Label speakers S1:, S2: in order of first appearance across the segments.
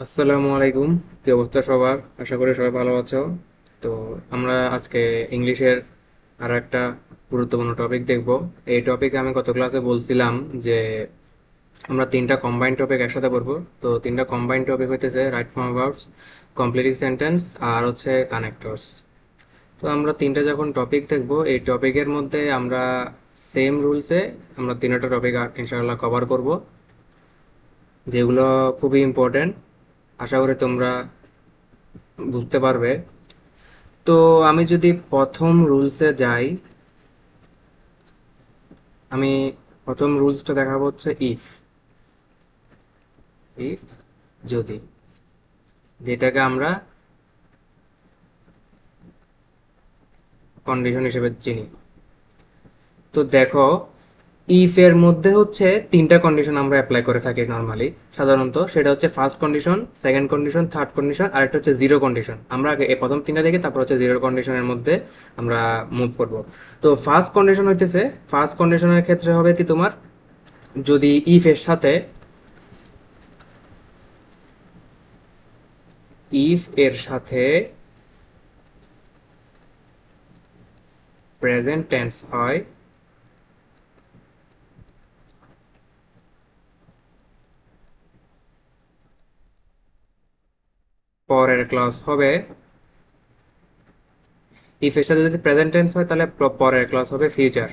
S1: আসসালামু আলাইকুম। কি অবস্থা সবার? আশা করি সবাই ভালো আছো। তো আমরা আজকে ইংলিশের আর একটা গুরুত্বপূর্ণ টপিক দেখব। এই টপিকে আমি গত ক্লাসে বলছিলাম যে আমরা তিনটা কম্বাইন্ড টপিক একসাথে পড়বো। তো তিনটা কম্বাইন্ড টপিক হইতেছে right form verbs, completing sentence আর হচ্ছে কানেক্টরস। তো আমরা তিনটা যখন টপিক দেখব, এই টপিকের মধ্যে আমরা সেম রুলসে আমরা তিনটা টপিক ইনশাআল্লাহ কভার করব, যেগুলো খুবই ইম্পর্টেন্ট। আশা করি তোমরা বুঝতে পারবে। তো আমি যদি প্রথম রুলসে যাই, আমি প্রথম রুলসটা দেখাবো হচ্ছে ইফ। ইফ, যদি, যেটাকে আমরা কন্ডিশন হিসেবে চিনি। তো দেখো, ইফ এর মধ্যে হচ্ছে তিনটা কন্ডিশন আমরা অ্যাপ্লাই করে থাকি নর্মালি সাধারণত। সেটা হচ্ছে first condition, second condition, third condition, আর একটা হচ্ছে জিরো কন্ডিশন। আমরা আগে এই প্রথম তিনটা দেখি, তারপর হচ্ছে জিরো কন্ডিশনের মধ্যে আমরা মুভ করব। তো ফার্স্ট কন্ডিশন হইতেছে, ফার্স্ট কন্ডিশনের ক্ষেত্রে হবে কি তোমার, যদি ইফ এর সাথে, ইফ এর সাথে প্রেজেন্ট টেন্স হয়, পরের ক্লজ হবে, ইফ এর সাথে যদি প্রেজেন্ট টেন্স হয় তাহলে পরের ক্লজ হবে ফিউচার,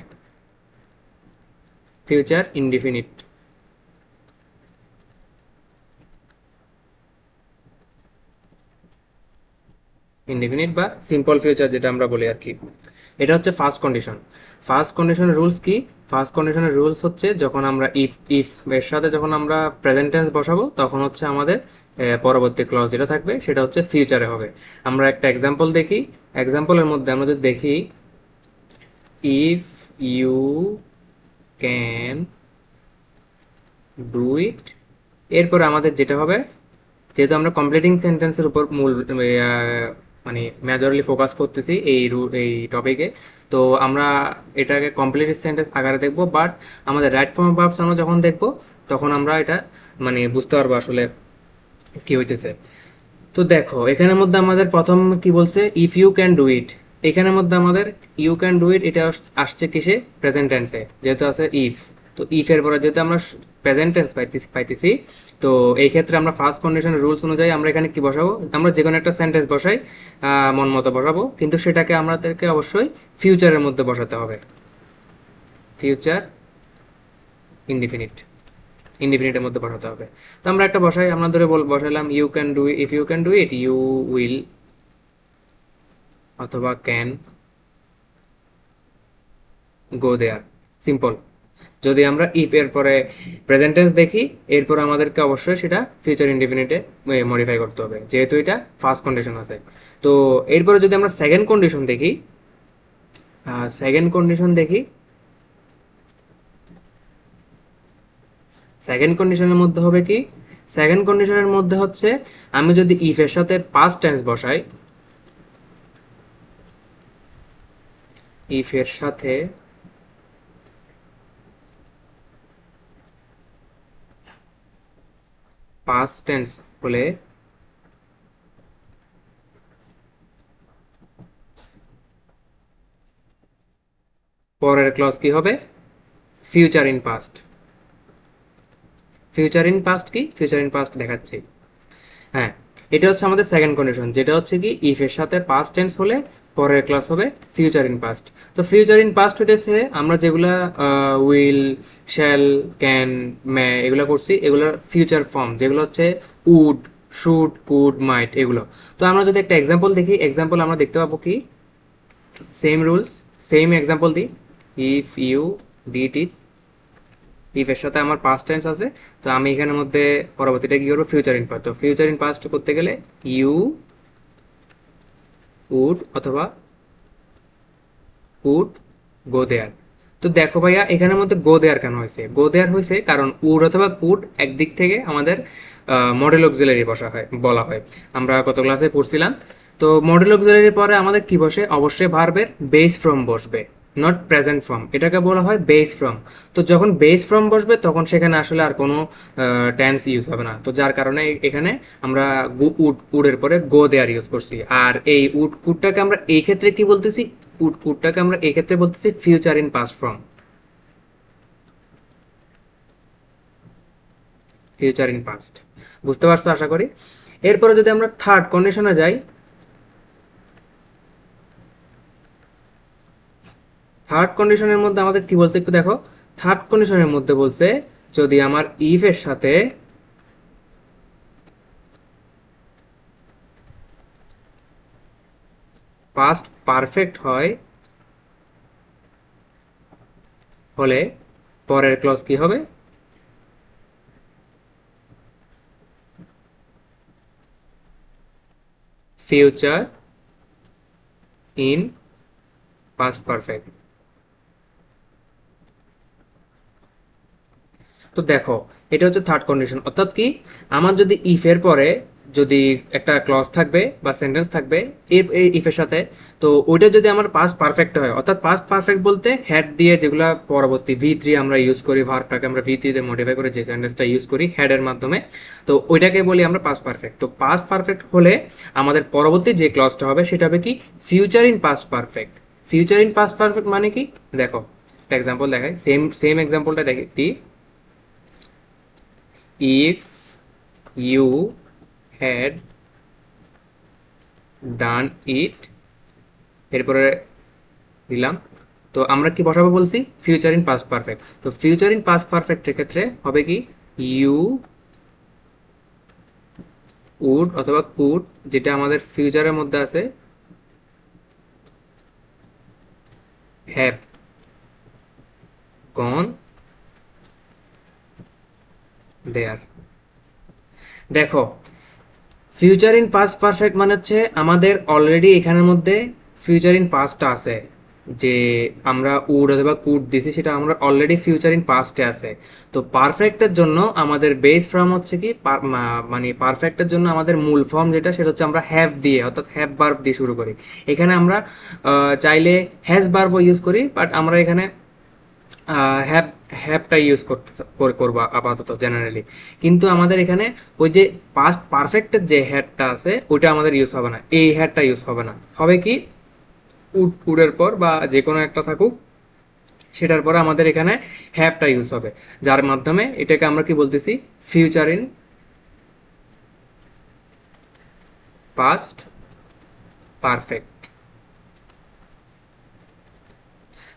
S1: ফিউচার ইনডিফিনিট। ইনডিফিনিট বা সিম্পল ফিউচার যেটা আমরা বলি আর কি। এটা হচ্ছে ফার্স্ট কন্ডিশন। ফার্স্ট কন্ডিশনের রুলস কি? ফার্স্ট কন্ডিশনের রুলস হচ্ছে যখন আমরা ইফ ইফ এর সাথে যখন আমরা প্রেজেন্ট টেন্স বসাবো, তখন হচ্ছে আমাদের পরবর্তী ক্লজ যেটা থাকবে সেটা হচ্ছে ফিউচারে হবে। আমরা একটা এক্সাম্পল দেখি। এক্সাম্পলের মধ্যে আমরা যদি দেখি, if you can do it, এরপর আমাদের যেটা হবে, যেহেতু আমরা কমপ্লিটিং সেন্টেন্সের উপর মূল মানে মেজরলি ফোকাস করতেছি এই টপিকে, তো আমরা এটাকে কমপ্লিট সেন্টেন্স আকারে দেখব। বাট আমাদের রাইট ফর্ম ভার্বস আমরা যখন দেখব, তখন আমরা এটা মানে বুঝতে পারবো আসলে কি হইতেছে। তো দেখো, এখানের মধ্যে আমাদের প্রথম কি বলছে, if you can do it. এখানের মধ্যে আমাদের ইউ ক্যান ডু ইট, এটা আসছে কিসে, প্রেজেন্ট টেন্সে, যেহেতু আছে ইফ। তো ইফ এর পরে যেহেতু আমরা প্রেজেন্ট টেন্স পাইতেছি, তো এই ক্ষেত্রে আমরা ফার্স্ট কন্ডিশনের রুলস অনুযায়ী আমরা এখানে কি বসাবো, আমরা যে কোনো একটা সেন্টেন্স বসাই, মন মতো বসাবো, কিন্তু সেটাকে আমাদেরকে অবশ্যই ফিউচারের মধ্যে বসাতে হবে। ফিউচার ইনডিফিনিট, ইনডিফিনিটের মধ্যে বসাতে হবে। তো আমরা একটা বসাই, আমরা ধরে বসাইলাম you can do, if you can do it you will অথবা ক্যান গো দেয়ার, সিম্পল। যদি আমরা ইফ এর পরে প্রেজেন্ট টেন্স দেখি, এরপর আমাদেরকে অবশ্যই সেটা ফিউচার ইনডিফিনিটে মডিফাই করতে হবে, যেহেতু এটা ফার্স্ট কন্ডিশন আছে। তো এরপরে যদি আমরা সেকেন্ড কন্ডিশন দেখি, সেকেন্ড কন্ডিশন দেখি, সেকেন্ড কন্ডিশনের মধ্যে হবে কি, সেকেন্ড কন্ডিশনের মধ্যে হচ্ছে আমি যদি ইফ এর সাথে পাস্ট টেন্স বসাই, ইফ এর সাথে পাস্ট টেন্স হলে পরের ক্লজ কি হবে, future in past. Future in past কি, ফিউচার ইন পাস্ট দেখাচ্ছি। হ্যাঁ, এটা হচ্ছে আমাদের সেকেন্ড কন্ডিশন, যেটা হচ্ছে কি ইফ এর সাথে পাস্ট টেন্স হলে পরের ক্লাস হবে ফিউচার ইন পাস্ট। তো ফিউচার ইন পাস্ট হইতেছে আমরা যেগুলা উইল, শ্যাল, ক্যান, মে এগুলো করছি, এগুলোর ফিউচার ফর্ম, যেগুলো হচ্ছে উড, শুড, কুড, মাইট এগুলো। তো আমরা যদি একটা এক্সাম্পল দেখি, এক্সাম্পল আমরা দেখতে পাবো কি, সেম রুলস, সেম এক্সাম্পল দিই। If you did it, if এর সাথে আমার পাস্ট টেন্স আছে, তো আমি এখানের মধ্যে পরবর্তীটা কি করবো, ফিউচার ইন পাস্ট। তো ফিউচার ইন পাস্ট করতে গেলে ইউ উড অথবা উড গো দেয়ার। তো দেখো ভাইয়া, এখানের মধ্যে গো দেয়ার কেন হয়েছে, গো দেয়ার হয়েছে কারণ উড অথবা কুড একদিক থেকে আমাদের মডেল অক্সিলারি বসা হয়, বলা হয়। আমরা গত ক্লাসে পড়ছিলাম। তো মডেল অক্সিলারির পরে আমাদের কি বসে, অবশ্যই ভার্বের বেস ফর্ম বসবে। নট প্রেজেন্ট ফর্ম, এটাকে বলা হয় বেস ফর্ম। তো যখন বেস ফর্ম বসবে তখন সেখানে আসলে আর কোনো টেন্স ইউজ হবে না। তো যার কারণে এখানে আমরা উডের পরে গো দেয়ার ইউজ করছি। আর এই কুডটাকে আমরা এই ক্ষেত্রে কি বলতেছি, কুডটাকে আমরা এই ক্ষেত্রে বলতেছি future in past form, future in past. বুঝতে পারছো আশা করি। এরপরে যদি আমরা থার্ড কন্ডিশনে যাই, থার্ড কন্ডিশনের মধ্যে আমাদের কি বলছে একটু দেখো। থার্ড কন্ডিশনের মধ্যে বলছে যদি আমার ইফ এর সাথে পাস্ট পারফেক্ট হয়, হলে পরের ক্লজ কি হবে, ফিউচার ইন পাস্ট পারফেক্ট। তো দেখো, এটা হচ্ছে থার্ড কন্ডিশন। অর্থাৎ কি, আমার যদি ইফ এর পরে যদি একটা ক্লজ থাকবে বা সেন্টেন্স থাকবে এই ইফের সাথে, তো ওইটা যদি আমার পাস্ট পারফেক্ট হয়, অর্থাৎ পাস্ট পারফেক্ট বলতে হেড দিয়ে যেগুলো পরবর্তী ভি3 আমরা ইউজ করি, ভার্বটাকে আমরা ভি3 তে মডিফাই করে যে সেন্টেন্সটা ইউজ করি হেডের মাধ্যমে, তো ওইটাকে বলি আমরা পাস্ট পারফেক্ট। তো পাস্ট পারফেক্ট হলে আমাদের পরবর্তী যে ক্লজটা হবে সেটা হবে কি, future in past perfect. Future in past perfect মানে কি, দেখো একটা এক্সাম্পল দেখাই, সেম সেম এক্সাম্পলটা দেখি। If you had done it, এরপরে দিলাম। তো আমরা কি বসাবো বলছি, ফিউচার ইন পাস্ট পারফেক্ট। তো ফিউচার ইন পাস্ট পারফেক্টের ক্ষেত্রে হবে কি, ইউ উড অথবা কুড, যেটা আমাদের ফিউচারের মধ্যে আছে, হ্যাভ গন দেয়ার। দেখো, ফিউচার ইন পাস্ট পারফেক্ট মানে হচ্ছে আমাদের অলরেডি এখানের মধ্যে ফিউচার ইন পাস্টটা আছে, যে আমরা উড অথবা কুড দিছি সেটা আমরা অলরেডি ফিউচার ইন পাস্টে আছে। তো পারফেক্টের জন্য আমাদের বেস ফর্ম হচ্ছে কি, মানে পারফেক্টের জন্য আমাদের মূল ফর্ম যেটা সেটা হচ্ছে আমরা হ্যাভ দিয়ে, অর্থাৎ হ্যাভ ভার্ব দিয়ে শুরু করি। এখানে আমরা চাইলে হ্যাজ ভার্বও ইউজ করি, বাট আমরা এখানে হ্যাভ হ্যাভটা ইউজ করবো আপাতত জেনারেলি। কিন্তু আমাদের এখানে ওই যে পাস্ট পারফেক্টের যে হ্যাডটা আছে ওইটা আমাদের ইউজ হবে না, এই হ্যাডটা ইউজ হবে না। হবে কি, উডের পর বা যে কোনো একটা থাকুক সেটার পরে আমাদের এখানে হ্যাভটা ইউজ হবে, যার মাধ্যমে এটাকে আমরা কি বলতেছি, ফিউচার ইন পাস্ট পারফেক্ট।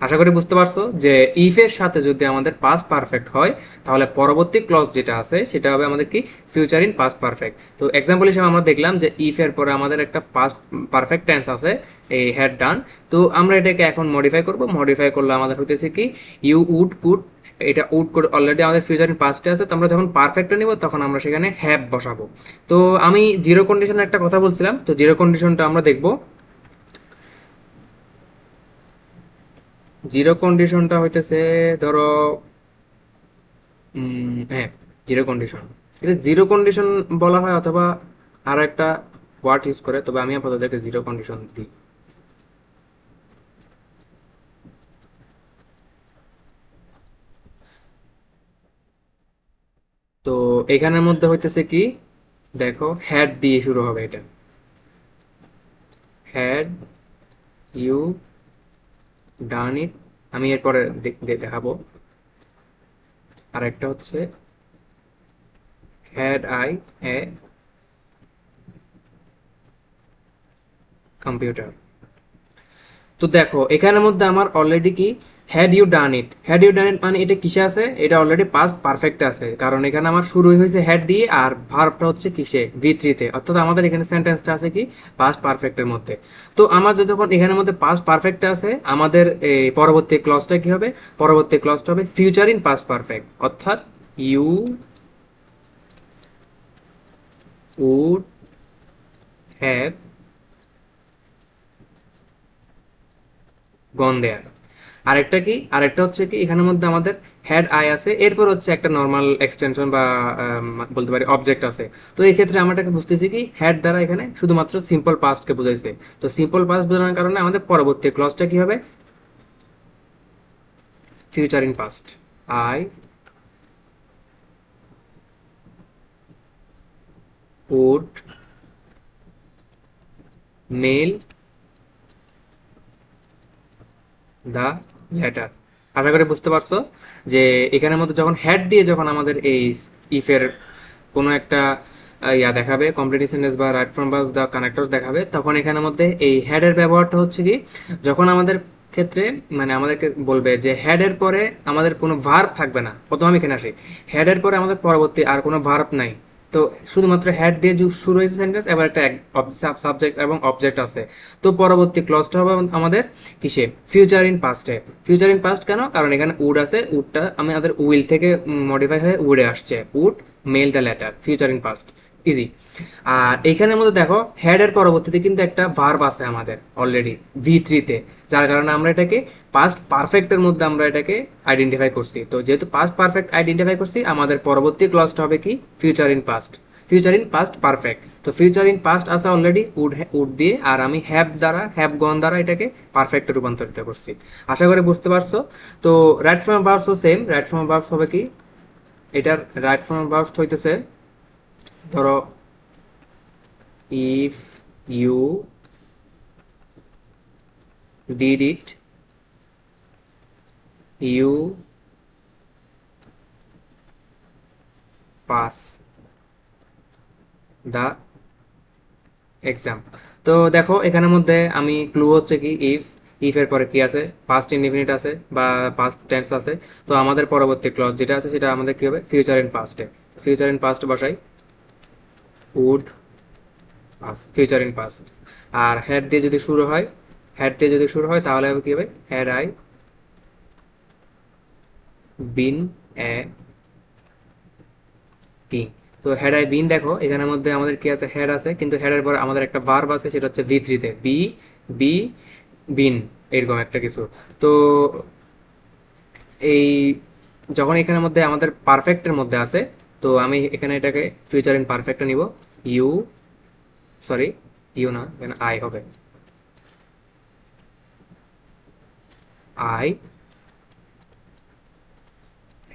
S1: আশা করি বুঝতে পারছো যে ইফ এর সাথে যদি আমাদের পাস্ট পারফেক্ট হয় তাহলে পরবর্তী ক্লজ যেটা আছে সেটা হবে আমাদের কি, ফিউচার ইন পাস্ট পারফেক্ট। তো এক্সাম্পল হিসেবে আমরা দেখলাম যে ইফ এর পরে আমাদের একটা পাস্ট পারফেক্ট টেন্স আছে, এই হ্যাড ডান। তো আমরা এটাকে এখন মডিফাই করব, মডিফাই করলে আমাদের হতেছে কি, ইউ উড কুড, এটা উড কোড অলরেডি আমাদের ফিউচার ইন পাস্টে আছে, তো আমরা যখন পারফেক্টটা নিব তখন আমরা সেখানে হ্যাভ বসাবো। তো আমি জিরো কন্ডিশনের একটা কথা বলছিলাম, তো জিরো কন্ডিশনটা আমরা দেখবো। জিরো কন্ডিশনটা হইতেছে, ধরো হ্যাঁ, জিরো কন্ডিশন, এটা জিরো কন্ডিশন বলা হয় অথবা আর একটা ওয়ার্ড ইউজ করে, তবে আমি আপাতত এটাকে জিরো কন্ডিশন দিই। তো এখানের মধ্যে হইতেছে কি, দেখো হ্যাড দিয়ে শুরু হবে এটা, হ্যাড ইউ ডান ইট। আমি এরপরে দেখাবো। আর একটা হচ্ছে হ্যাড আই এ কম্পিউটার। তো দেখো এখানের মধ্যে আমার অলরেডি কি, had you done it, had you done it মানে এটা কিসে আছে, এটা অলরেডি পাস্ট পারফেক্ট আছে, কারণ এখানে আমার শুরুই হয়েছে হ্যাড দিয়ে আর ভার্বটা হচ্ছে কিসে, ভি3 তে। অর্থাৎ আমাদের এখানে সেন্টেন্সটা আছে কি, পাস্ট পারফেক্টের মধ্যে। তো আমার যখন এখানের মধ্যে পাস্ট পারফেক্ট আছে, আমাদের এই পরবর্তী ক্লজটা কি হবে, পরবর্তী ক্লজটা হবে ফিউচার ইন পাস্ট পারফেক্ট, অর্থাৎ ইউ উড হ্যাভ গন দেয়ার। আরেকটা কি, আরেকটা হচ্ছে কি, এখানের মধ্যে আমাদের হ্যাড আই আছে, এরপর হচ্ছে একটা নর্মাল এক্সটেনশন বা বলতে পারি অবজেক্ট আছে। তো এই ক্ষেত্রে আমরা এটাকে বুঝতেছি কি, হ্যাড দ্বারা এখানে শুধুমাত্র সিম্পল পাস্টকে বুঝাইছে। তো সিম্পল পাস্ট বোঝানোর কারণে আমাদের পরবর্তী ক্লজটা কি হবে, future in past, I would mail the letter. আশা করি বুঝতে পারছো যে এখানের মধ্যে যখন হেড দিয়ে যখন আমাদের এই ইফের কোনো একটা ইয়া দেখাবে, কমপ্লিট সেন্টেন্স বা রাইট ফ্রম বা দ্য কানেক্টরস দেখাবে, তখন এখানের মধ্যে এই হেডের ব্যবহারটা হচ্ছে কি, যখন আমাদের ক্ষেত্রে মানে আমাদেরকে বলবে যে হেডের পরে আমাদের কোনো ভার্ব থাকবে না। প্রথম আমি এখানে আসি, হেডের পরে আমাদের পরবর্তী আর কোনো ভার্ব নাই, তো শুধুমাত্র হেড দিয়ে শুরু হয়েছে সেন্টেন্স, এবার একটা সাবজেক্ট এবং অবজেক্ট আছে। তো পরবর্তী ক্লজটা হবে আমাদের কিসে, ফিউচার ইন পাস্টে। ফিউচার ইন পাস্ট কেন, কারণ এখানে উড আছে, উডটা আমাদের উইল থেকে মডিফাই হয়ে উডে আসছে, would mail the letter, future in past, easy. আর এইখানের মধ্যে দেখো হেড এর পরবর্তীতে কিন্তু একটা ভার্ব আছে আমাদের অলরেডি V3 তে, যার কারণে আমরা এটাকে পাস্ট পারফেক্টের মধ্যে আমরা এটাকে আইডেন্টিফাই করছি। তো যেহেতু পাস্ট পারফেক্ট আইডেন্টিফাই করছি, আমাদের পরবর্তী ক্লজটা হবে কি, future in past, future in past perfect. তো ফিউচার ইন পাস্ট আছে অলরেডি উড দিয়ে, আর আমি হ্যাভ গন দ্বারা এটাকে পারফেক্টে রূপান্তরিত করছি। আশা করি বুঝতে পারছো। তো রাইট ফর্ম ভার্বসও সেম, রাইট ফর্ম ভার্বস হবে কি, এটার রাইট ফর্ম ভার্বস হইতেছে, ধরো if you did it, you pass the exam। তো দেখো এখানের মধ্যে আমি ক্লু হচ্ছে কি, ইফ এর পরে কি আছে, পাস্ট ইনডিফিনিট আছে বা পাস্ট টেন্স আছে। তো আমাদের পরবর্তী ক্লজ যেটা আছে সেটা আমাদের কি হবে, ফিউচার ইন পাস্টে। ফিউচার ইন পাস্ট বসাই, would pass, future in past. আর হেড দিয়ে যদি শুরু হয়, হেড দিয়ে যদি শুরু হয় তাহলে হবে কি হবে, had I been a king. তো হ্যাড আই বিন, দেখো এখানের মধ্যে আমাদের কি আছে, হেড আছে, কিন্তু হেডের পরে আমাদের একটা ভার্ব আছে, সেটা হচ্ছে V3 তে, বি বিন, এরকম একটা কিছু। তো এই যখন এখানের মধ্যে আমাদের পারফেক্টের মধ্যে আছে, তো আমি এখানে এটাকে ফিউচার ইন পারফেক্টে নিব, ইউ সরি ইউ না, এখানে আই হবে, আই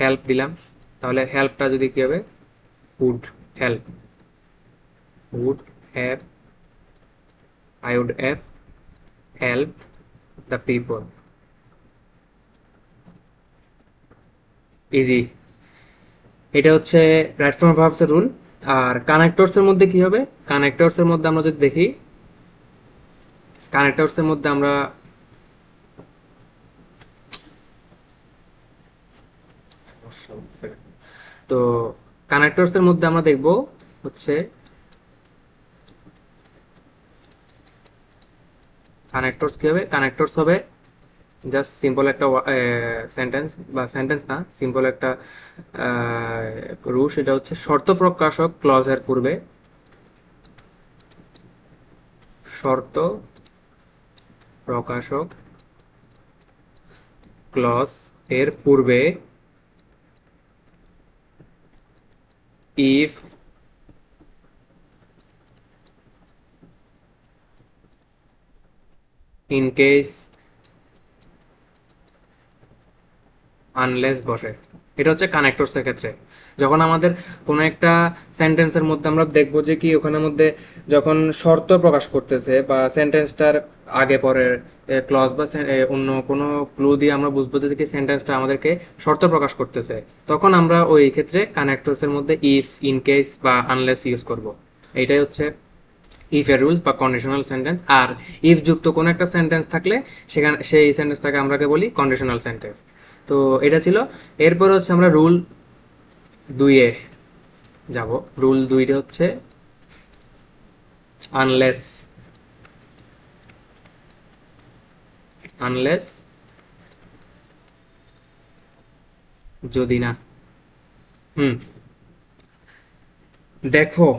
S1: হেল্প দিলাম, তাহলে হেল্পটা যদি কি হবে, would help, would have, I would have help the people, easy. এটা হচ্ছে রাইট ফর্ম ভার্বস এর রুল। আর কানেক্টরস এর মধ্যে কি হবে, কানেক্টরস এর মধ্যে আমরা যদি দেখি, কানেক্টরস এর মধ্যে আমরা তো কানেক্টরস এর মধ্যে আমরা দেখব হচ্ছে, কানেক্টরস কি হবে, কানেক্টরস হবে জাস্ট সিম্পল একটা সেন্টেন্স, বা সেন্টেন্স না, সিম্পল একটা রুল, সেটা হচ্ছে শর্ত প্রকাশক ক্লজের পূর্বে, শর্ত প্রকাশক ক্লজ এর পূর্বে ইফ ইন কেস আনলেস বসে। এটা হচ্ছে কানেক্টরস এর ক্ষেত্রে। যখন আমাদের কোনো একটা সেন্টেন্সের মধ্যে আমরা দেখবো যে কি ওখানের মধ্যে যখন শর্ত প্রকাশ করতেছে, বা সেন্টেন্সটার আগে পরে ক্লজ বা অন্য কোনো ক্লু দিয়ে আমরা বুঝবো যে কি সেন্টেন্সটা আমাদেরকে শর্ত প্রকাশ করতেছে, তখন আমরা ওই ক্ষেত্রে কানেক্টরস এর মধ্যে ইফ, ইন কেস বা আনলেস ইউজ করব। এইটাই হচ্ছে ইফ এর রুলস বা কন্ডিশনাল সেন্টেন্স। আর ইফ যুক্ত কোনো একটা সেন্টেন্স থাকলে সেখানে সেই সেন্টেন্সটাকে আমরাকে বলি কন্ডিশনাল সেন্টেন্স। তো এটা ছিল। এরপর হচ্ছে আমরা রুল 2-এ যাব। রুল 2 হচ্ছে আনলেস, আনলেস যদি না, হুম দেখো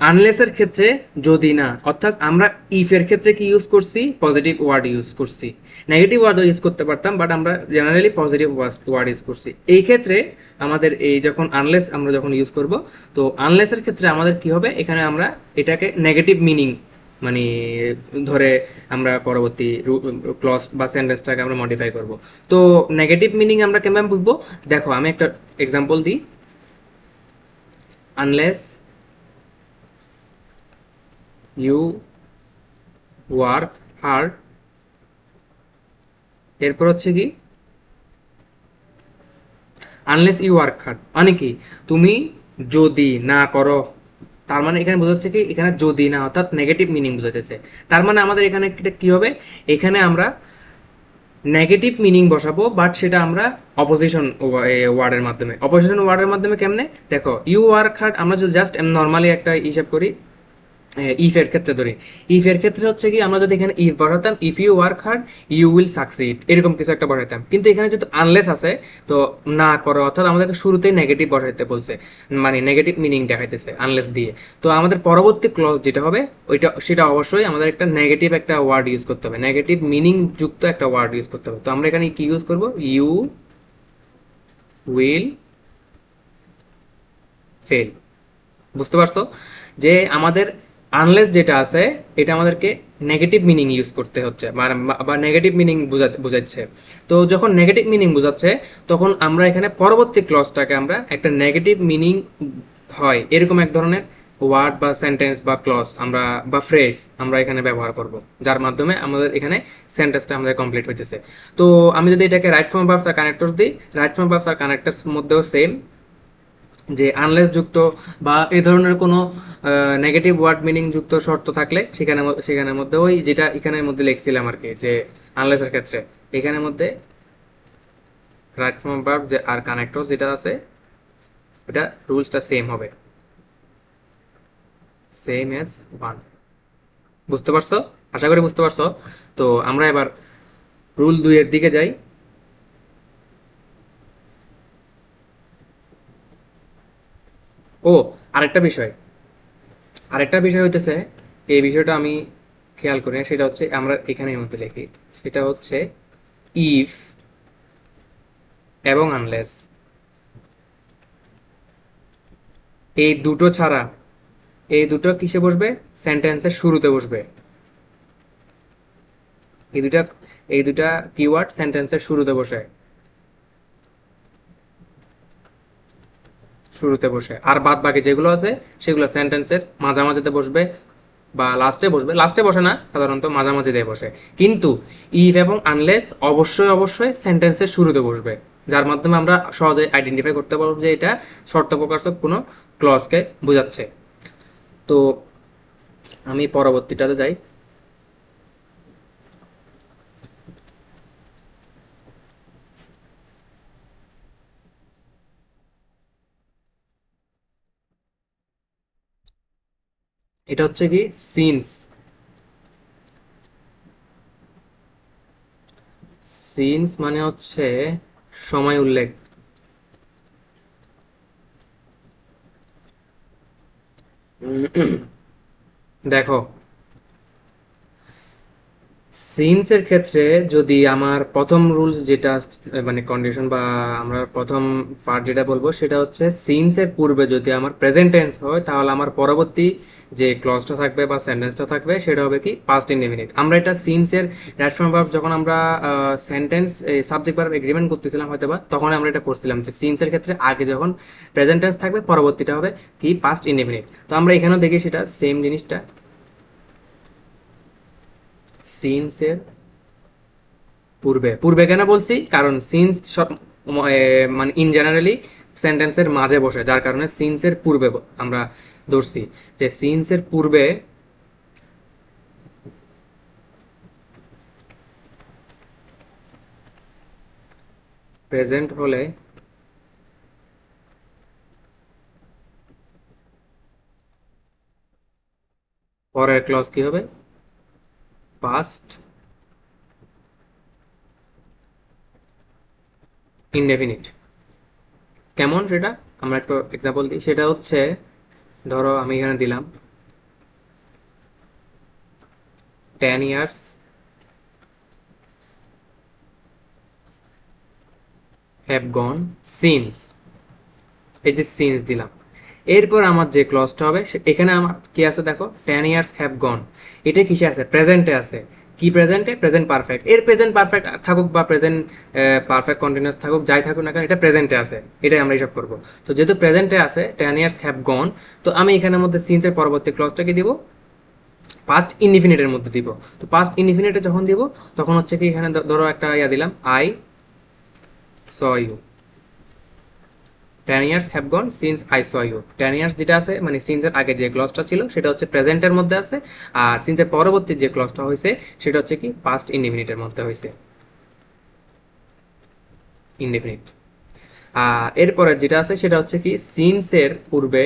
S1: আনলেসের ক্ষেত্রে যদি না, অর্থাৎ আমরা ইফ এর ক্ষেত্রে কি ইউজ করছি, পজিটিভ ওয়ার্ড ইউজ করছি। নেগেটিভ ওয়ার্ডও ইউজ করতে পারতাম, বাট আমরা জেনারেলি পজিটিভ ওয়ার্ড ইউজ করছি। এই ক্ষেত্রে আমাদের এই যখন আনলেস আমরা যখন ইউজ করব, তো আনলেসের ক্ষেত্রে আমাদের কি হবে, এখানে আমরা এটাকে নেগেটিভ মিনিং মানে ধরে আমরা পরবর্তী ক্লজ বা সেন্টেন্সটাকে আমরা মডিফাই করব। তো নেগেটিভ মিনিং আমরা কেমন বুঝবো? দেখো আমি একটা এক্সাম্পল দিই। আনলেস ইউ ওয়ার্ক হার্ড, এরপর হচ্ছে কি আনলেস ইউ ওয়ার্ক হার্ড মানে কি, তুমি যদি না করো, তার মানে এখানে বোঝাচ্ছে কি এখানে যদি না অর্থাৎ নেগেটিভ মিনিং বোঝাতেছে। তার মানে আমাদের এখানে কি হবে, এখানে আমরা নেগেটিভ মিনিং বসাবো, বাট সেটা আমরা অপোজিশন ওয়ার্ডের মাধ্যমে। অপোজিশন ওয়ার্ডের মাধ্যমে কেমনে, দেখো ইউ ওয়ার্ক হার্ড আমরা যদি জাস্ট নর্মালি একটা হিসাব করি, ইফের ক্ষেত্রে ধরি। ইফের ক্ষেত্রে হচ্ছে কি আমরা যদি এখানে ইফ বসাতাম, if you work hard you will succeed, এরকম কিছু একটা বসাইতাম। কিন্তু এখানে যেহেতু আনলেস আছে, তো না করো অর্থাৎ আমাদেরকে শুরুতেই নেগেটিভ বসাইতে বলছে, মানে নেগেটিভ মিনিং দেখাইতেছে আনলেস দিয়ে। তো আমাদের পরবর্তী ক্লজ যেটা হবে ওইটা, সেটা অবশ্যই আমাদের একটা নেগেটিভ একটা ওয়ার্ড ইউজ করতে হবে, নেগেটিভ মিনিং যুক্ত একটা ওয়ার্ড ইউজ করতে হবে। তো আমরা এখানে কি ইউজ করব, ইউ উইল ফেল। বুঝতে পারছো যে আমাদের আনলেস যেটা আছে এটা আমাদেরকে নেগেটিভ মিনিং ইউজ করতে হচ্ছে, বা নেগেটিভ মিনিং বোঝাচ্ছে। তো যখন নেগেটিভ মিনিং বোঝাচ্ছে, তখন আমরা এখানে পরবর্তী ক্লজটাকে আমরা একটা নেগেটিভ মিনিং হয় এরকম এক ধরনের ওয়ার্ড বা সেন্টেন্স বা ক্লজ আমরা বা ফ্রেজ আমরা এখানে ব্যবহার করব, যার মাধ্যমে আমাদের এখানে সেন্টেন্সটা আমাদের কমপ্লিট হইতেছে। তো আমি যদি এটাকে রাইট ফ্রম ভার্বস আর কানেক্টরস দিই, রাইট ফ্রম ভার্বস আর কানেক্টরস মধ্যেও সেম, যে আনলেস যুক্ত বা এই ধরনের কোনো নেগেটিভ ওয়ার্ড মিনিং যুক্ত শর্ত থাকলে সেখানে সেখানের মধ্যে ওই যেটা এখানের মধ্যে লিখছিলাম আর কি, যে আনলেসের ক্ষেত্রে এখানের মধ্যে রাইট ফর্ম ভার্ব যে আর কানেক্টর যেটা আছে ওটা রুলসটা সেম হবে, সেম এজ ওয়ান। বুঝতে পারছো? আশা করি বুঝতে পারছো। তো আমরা এবার রুল 2 এর দিকে যাই। ও, আরেকটা বিষয়, আরেকটা বিষয় হইতেছে, এই বিষয়টা আমি খেয়াল করি না, সেটা হচ্ছে আমরা এখানের মধ্যে লিখি, সেটা হচ্ছে ইফ এবং আনলেস, এই দুটো ছাড়া, এই দুটো কিসে বসবে, সেন্টেন্সের শুরুতে বসবে। এই দুটা, এই দুটা কিওয়ার্ড সেন্টেন্সের শুরুতে বসে, শুরুতে বসে। আর বাদ বাকি যেগুলো আছে সেগুলো সেন্টেন্সের মাঝামাঝিতে বসবে বা লাস্টে বসবে, লাস্টে বসে না সাধারণত, মাঝামাঝিতে বসে। কিন্তু ইফ এবং আনলেস অবশ্যই অবশ্যই সেন্টেন্সের শুরুতে বসবে, যার মাধ্যমে আমরা সহজে আইডেন্টিফাই করতে পারবো যে এটা শর্ত প্রকাশক কোনো ক্লজকে বোঝাচ্ছে। তো আমি পরবর্তীটাতে যাই। এটা হচ্ছে কি সিন্স। সিন্স মানে হচ্ছে সময় উল্লেখ। দেখো, সিন্সের ক্ষেত্রে যদি আমার প্রথম রুলস যেটা, মানে কন্ডিশন বা আমরা প্রথম পার্ট যেটা বলবো সেটা হচ্ছে সিন্সের পূর্বে যদি আমার প্রেজেন্ট টেন্স হয়, তাহলে আমার পরবর্তী যে ক্লজটা থাকবে বা সেন্টেন্সটা থাকবে সেটা হবে কি পাস্ট ইনডেফিনিট। আমরা এটা সিন্সের রাইট ফ্রম ভার্ব যখন আমরা সেন্টেন্স সাবজেক্ট ভার্ব এগ্রিমেন্ট করতেছিলাম হয়তো বা, তখন আমরা এটা করছিলাম যে সিন্সের ক্ষেত্রে আগে যখন প্রেজেন্ট টেন্স থাকবে পরবর্তীটা হবে কি পাস্ট ইনডেফিনিট। তো আমরা এখানেও দেখি সেটা সেম জিনিসটা, সিন্সের পূর্বে। পূর্বে কেন বলছি, কারণ সিন্স মানে ইন জেনারেলি সেন্টেন্সের মাঝে বসে, যার কারণে সিন্সের পূর্বে আমরা ধরছি যে সিন্সের পূর্বে প্রেজেন্ট হলে পরের ক্লজ কি হবে, পাস্ট ইনডেফিনিট। কেমন সেটা আমরা একটু এক্সাম্পল দিই, সেটা হচ্ছে ধরো আমি এখানে দিলাম 10 years have gone since, এই যে সিন্স দিলাম, এরপর আমার যে ক্লজটা হবে এখানে আমার কি আছে দেখো, 10 years হ্যাভ গন, এটা কিসে আছে, প্রেজেন্টে আছে। কি প্রেজেন্টে, প্রেজেন্ট পারফেক্ট। এর প্রেজেন্ট পারফেক্ট থাকুক বা প্রেজেন্ট পারফেক্ট কন্টিনিউয়াস থাকুক, যাই থাকুক না কেন, এটা প্রেজেন্টে আছে, এটাই আমরা হিসাব করবো। তো যেহেতু প্রেজেন্টে আছে 10 years হ্যাভ গন, তো আমি এখানের মধ্যে সিন্সের পরবর্তী ক্লজটাকে দিব পাস্ট ইনডিফিনিটের মধ্যে দিব। তো পাস্ট ইনডিফিনিটে যখন দিব তখন হচ্ছে কি এখানে ধরো একটা ইয়া দিলাম, I saw you, 10 years have gone since I saw you. 10 years যেটা আছে মানে সিন্সের আগে যে ক্লজটা ছিল সেটা হচ্ছে প্রেজেন্টের মধ্যে আছে, আর সিন্সের পরবর্তী যে ক্লজটা হয়েছে সেটা হচ্ছে কি পাস্ট ইনডিফিনিটের মধ্যে হয়েছে, ইনডিফিনিট। আর এরপরে যেটা আছে সেটা হচ্ছে কি সিন্সের পূর্বে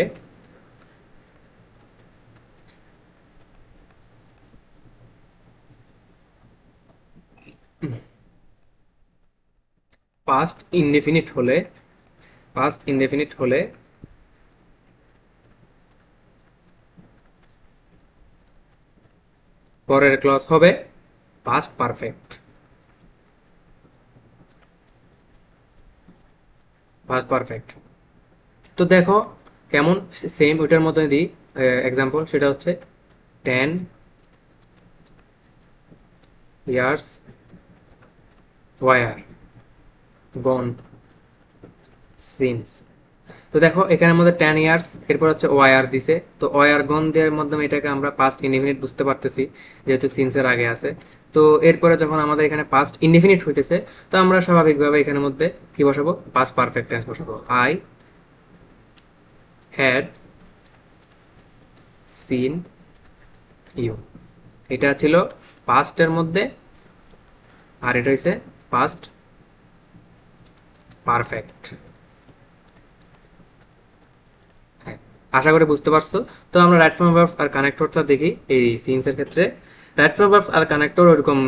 S1: পাস্ট ইনডিফিনিট হলে, পাস্ট ইনডেফিনিট হলে পরের ক্লজ হবে পাস্ট পারফেক্ট, পাস্ট পারফেক্ট। তো দেখো কেমন, সেম ওইটার মতোই দিই এক্সাম্পল, সেটা হচ্ছে 10 years ওয়ার গন সিন্স। তো দেখো এখানের মধ্যে 10 years, এরপর হচ্ছে ওয়ার দিছে, তো ওয়ার গন দেওয়ার মাধ্যমে এটাকে আমরা পাস্ট ইনডিফিনিট বুঝতে পারতেছি যেহেতু সিন্সের আগে আছে। তো এরপরে যখন আমাদের এখানে পাস্ট ইনডিফিনিট হইতেছে, তো আমরা স্বাভাবিকভাবে এখানের মধ্যে কি বসাবো, পাস্ট পারফেক্ট টেন্স বসাবো, আই হ্যাড সিন ইউ। এটা ছিল পাস্টের মধ্যে, আর এটা হচ্ছে পাস্ট পারফেক্ট। হ্যাঁ, আশা করি বুঝতে পারছো। তো আমরা রাইট ফর্ম ভার্বস আর কানেক্টরটা দেখি এই সিন্সের ক্ষেত্রে। Right form verbs are connector ওরকম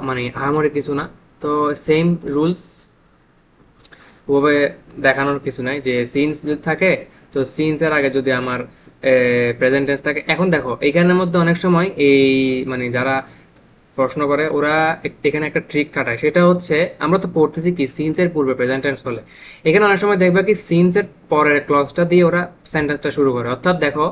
S1: মানে আহামরি কিছু না, তো সেম রুলস, ওভাবে দেখানোর কিছু নাই যে সিন্স যদি থাকে, তো সিন্সের আগে যদি আমার প্রেজেন্ট টেন্স থাকে। এখন দেখো এইখানের মধ্যে অনেক সময় এই মানে যারা প্রশ্ন করে ওরা এখানে একটা ট্রিক খাটায়, সেটা হচ্ছে আমরা তো পড়তেছি কি সিন্সের পূর্বে প্রেজেন্ট টেন্স হলে, এখানে অনেক সময় দেখবা কি সিন্সের পরের ক্লজটা দিয়ে ওরা সেন্টেন্সটা শুরু করে। অর্থাৎ দেখো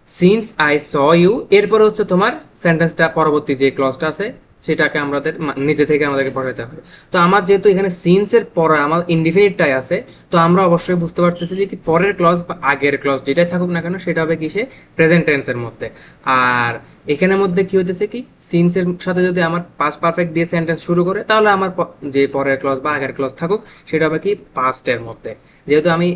S1: সিন্স আই স ইউ, এরপরে হচ্ছে তোমার সেন্টেন্সটা পরবর্তী যে ক্লজটা আছে সেটাকে আমাদের নিজে থেকে আমাদেরকে পড়াতে হবে। তো আমার যেহেতু এখানে সিন্সের পরে আমার ইনডিফিনিটটাই আছে, তো আমরা অবশ্যই বুঝতে পারতেছি যে কি পরের ক্লজ বা আগের ক্লজ যেটাই থাকুক না কেন সেটা হবে কিসে, প্রেজেন্ট টেন্সের মধ্যে। আর এখানের মধ্যে কি হইতেছে কি সিন্সের সাথে যদি আমার পাস্ট পারফেক্ট দিয়ে সেন্টেন্স শুরু করে, তাহলে আমার যে পরের ক্লজ বা আগের ক্লজ থাকুক সেটা হবে কি পাস্টের মধ্যে। যেহেতু আমি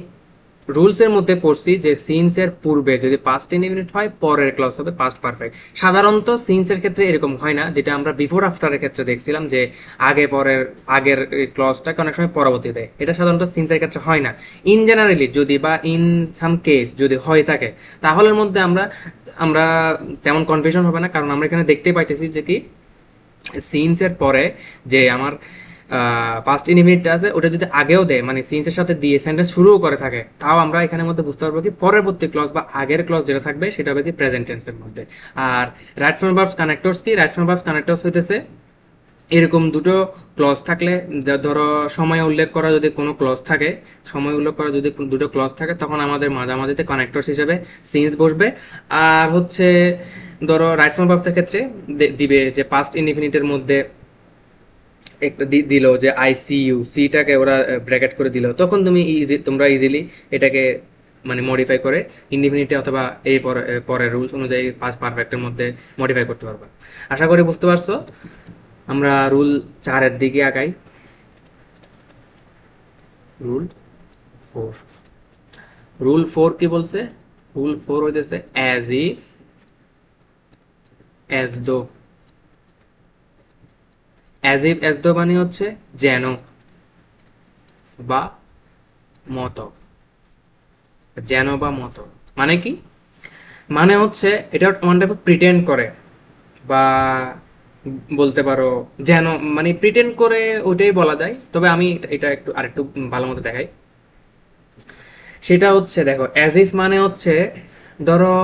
S1: রুলসের মধ্যে পড়ছি যে সিন্সের পূর্বে যদি পাস্ট ইনডিফিনিট হয় পরের ক্লজ হবে পাস্ট পারফেক্ট। সাধারণত সিন্সের ক্ষেত্রে এরকম হয় না, যেটা আমরা বিফোর আফটারের ক্ষেত্রে দেখছিলাম যে আগে পরের আগের ক্লজটাকে অনেক সময় পরবর্তী দেয়, এটা সাধারণত সিন্সের ক্ষেত্রে হয় না। ইন জেনারেলি যদি বা ইন সাম কেস যদি হয়ে থাকে, তাহলে মধ্যে আমরা আমরা তেমন কনফিউশন হবে না, কারণ আমরা এখানে দেখতেই পাইতেছি যে কি সিন্সের পরে যে আমার পাস্ট ইনডিফিনিটটা আছে ওটা যদি আগেও দেয় মানে সিন্সের সাথে দিয়ে সেন্টেন্স শুরুও করে থাকে, তাও আমরা এখানের মধ্যে বুঝতে পারবো কি পরবর্তী ক্লজ বা আগের ক্লজ যেটা থাকবে সেটা হবে কি প্রেজেন্ট টেন্সের মধ্যে। আর রাইট ফর্ম ভার্বস কানেক্টরস কি, রাইট ফর্ম ভার্বস কানেক্টরস হইতেছে এরকম দুটো ক্লজ থাকলে, ধরো সময় উল্লেখ করা যদি কোনো ক্লজ থাকে, সময় উল্লেখ করা যদি দুটো ক্লজ থাকে, তখন আমাদের মাঝামাঝিতে কানেক্টরস হিসেবে সিন্স বসবে। আর হচ্ছে ধরো রাইট ফর্ম ভার্বসের ক্ষেত্রে দিবে যে পাস্ট ইনডিফিনিটের মধ্যে একটা দিল যে আই সি ইউ, সিটাকে ওরা ব্র্যাকেট করে দিল, তখন তোমরা ইজিলি এটাকে মানে মডিফাই করে ইনডিফিনিটে অথবা এই পরের রুলস অনুযায়ী পাস্ট পারফেক্টের মধ্যে মডিফাই করতে পারবা। আশা করি বুঝতে পারছো। আমরা রুল 4-এর দিকে আগাই। রুল 4, রুল 4 কি বলছে, রুল 4 হইতেছে as if, as though. As if as though মানে হচ্ছে যেন বা মতো, যেন বা মতো মানে কি, মানে হচ্ছে এটা ওয়ান টাইপ প্রিটেন্ড করে, বা বলতে পারো যেন, মানে প্রিটেন্ড করে ওটাই বলা যায়, তবে আমি এটা একটু আরেকটু ভালো মতো দেখাই। সেটা হচ্ছে দেখো অ্যাজ ইফ মানে হচ্ছে ধরো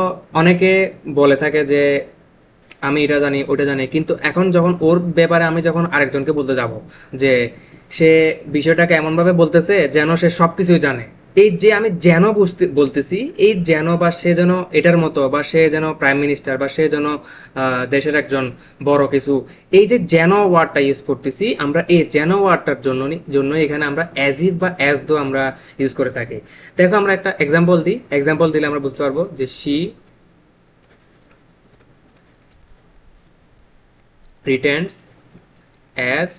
S1: অনেকে বলে থাকে যে আমি এটা জানি ওটা জানি, কিন্তু এখন যখন ওর ব্যাপারে আমি যখন আরেকজনকে বলতে যাব যে সে বিষয়টাকে এমনভাবে বলতেছে যেন সে সব কিছুই জানে, এই যে আমি যেন বুঝতে বলতেছি, এই যেন বা সে যেন এটার মতো, বা সে যেন প্রাইম মিনিস্টার, বা সে যেন দেশের একজন বড় কিছু, এই যে যেন ওয়ার্ডটা ইউজ করতেছি আমরা, এই যেন ওয়ার্ডটার জন্য এখানে আমরা অ্যাজ ইফ বা অ্যাজ দো আমরা ইউজ করে থাকি। দেখো আমরা একটা এক্সাম্পল দিই, এক্সাম্পল দিলে আমরা বুঝতে পারবো যে শি প্রিটেন্ডস অ্যাজ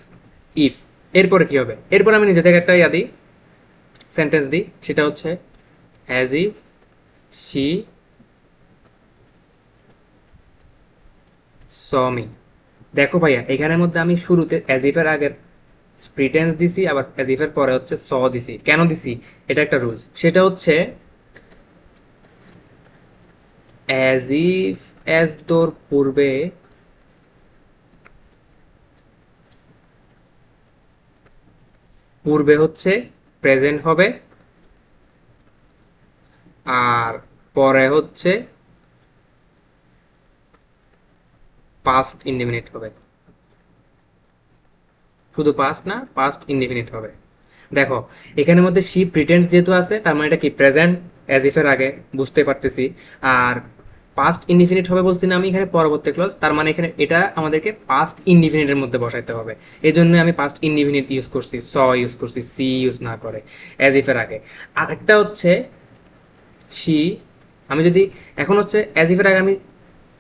S1: ইফ, এরপরে কি হবে, এরপর আমি নিজে থেকে একটা ইয়া দিই, সেন্টেন্স দিই, সেটা হচ্ছে as if she saw me. দেখো ভাইয়া, এখানের মধ্যে আমি শুরুতে অ্যাজ ইফ এর আগে প্রিটেন্স দিছি, আবার অ্যাজ ইফ এর পরে হচ্ছে স দিছি। কেন দিছি? এটা একটা রুলস, সেটা হচ্ছে অ্যাজ ইফ অ্যাজ তোর পূর্বে পূর্বে হচ্ছে প্রেজেন্ট হবে, আর পরে হচ্ছে পাস্ট ইনডিফিনিট হবে। শুধু পাস্ট না, পাস্ট ইনডিফিনিট হবে। দেখো এখানের মধ্যে শি প্রিটেন্স যেহেতু আছে, তার মানে এটা কি প্রেজেন্ট অ্যাজ ইফ এর আগে, বুঝতে পারতেছি। আর পাস্ট ইনডিফিনিট হবে বলছি না আমি এখানে, পরবর্তী ক্লজ, তার মানে এখানে এটা আমাদেরকে পাস্ট ইনডিফিনিটের মধ্যে বসাইতে হবে। এই জন্য আমি পাস্ট ইনডিফিনিট ইউজ করছি, স ইউজ করছি, সি ইউজ না করে অ্যাজ ইফ এর আগে। আরেকটা হচ্ছে শি, আমি যদি এখন হচ্ছে অ্যাজ ইফের আগে আমি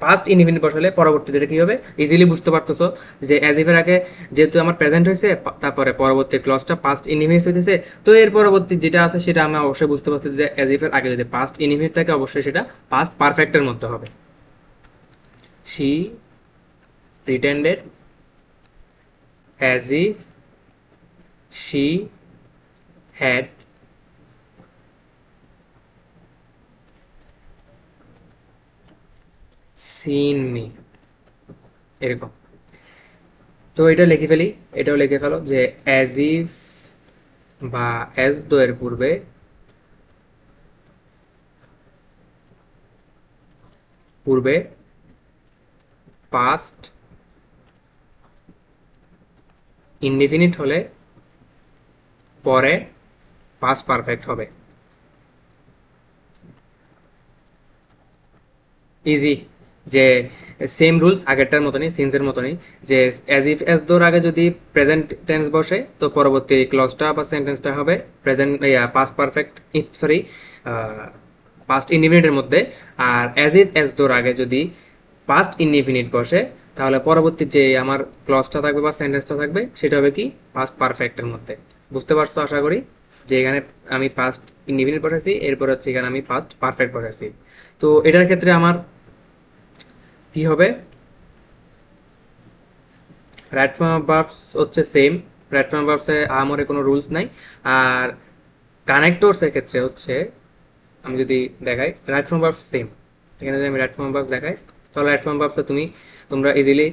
S1: পাস্ট ইনডিফিনিট বসালে পরবর্তীতে কি হবে ইজিলি বুঝতে পারতেছো, যে অ্যাজ ইফের আগে যেহেতু আমার প্রেজেন্ট হয়েছে, তারপরে পরবর্তী ক্লজটা পাস্ট ইনডিফিনিট হইতেছে, তো এর পরবর্তী যেটা আছে সেটা আমি অবশ্যই বুঝতে পারছি যে অ্যাজ ইফের আগে যদি পাস্ট ইনডিফিনিট থাকে অবশ্যই সেটা পাস্ট পারফেক্টের মধ্যে হবে। She pretended as if she had seen me, এরকম। তো এটা লিখে ফেলি, এটাও লিখে ফেলো যে অ্যাজ ইফ বা অ্যাজ দো এর পূর্বে পূর্বে পাস্ট ইনডিফিনিট হলে পরে পাস্ট পারফেক্ট হবে। ইজি, যে সেম রুলস আগেরটার মতনই, সিন্সের মতনই, যে অ্যাজ ইফ অ্যাজ দোর আগে যদি প্রেজেন্ট টেন্স বসে তো পরবর্তী ক্লজটা বা সেন্টেন্সটা হবে present, past perfect, sorry past ইনডিফিনিটের মধ্যে। আর অ্যাজ ইফ অ্যাজ দোর আগে যদি পাস্ট ইনডিফিনিট বসে, তাহলে পরবর্তী যে আমার ক্লজটা থাকবে বা সেন্টেন্সটা থাকবে সেটা হবে কি পাস্ট পারফেক্টের মধ্যে। বুঝতে পারছো আশা করি, যে এখানে আমি পাস্ট ইনডিফিনিট বসাইছি, এরপর হচ্ছে এখানে আমি পাস্ট পারফেক্ট বসাইছি। তো এটার ক্ষেত্রে আমার কি হবে, রাইট ফর্ম অফ ভার্বস হচ্ছে সেম, রাইট ফর্ম অফ ভার্বসে আমার কোনো রুলস নাই। আর কানেক্টরসের ক্ষেত্রে হচ্ছে আমি যদি দেখাই রাইট ফর্ম ভার্বস সেম, এখানে যদি আমি রাইট ফর্ম ভার্বস দেখাই, তাহলে রাইট ফর্ম ভার্বসে তোমরা ইজিলি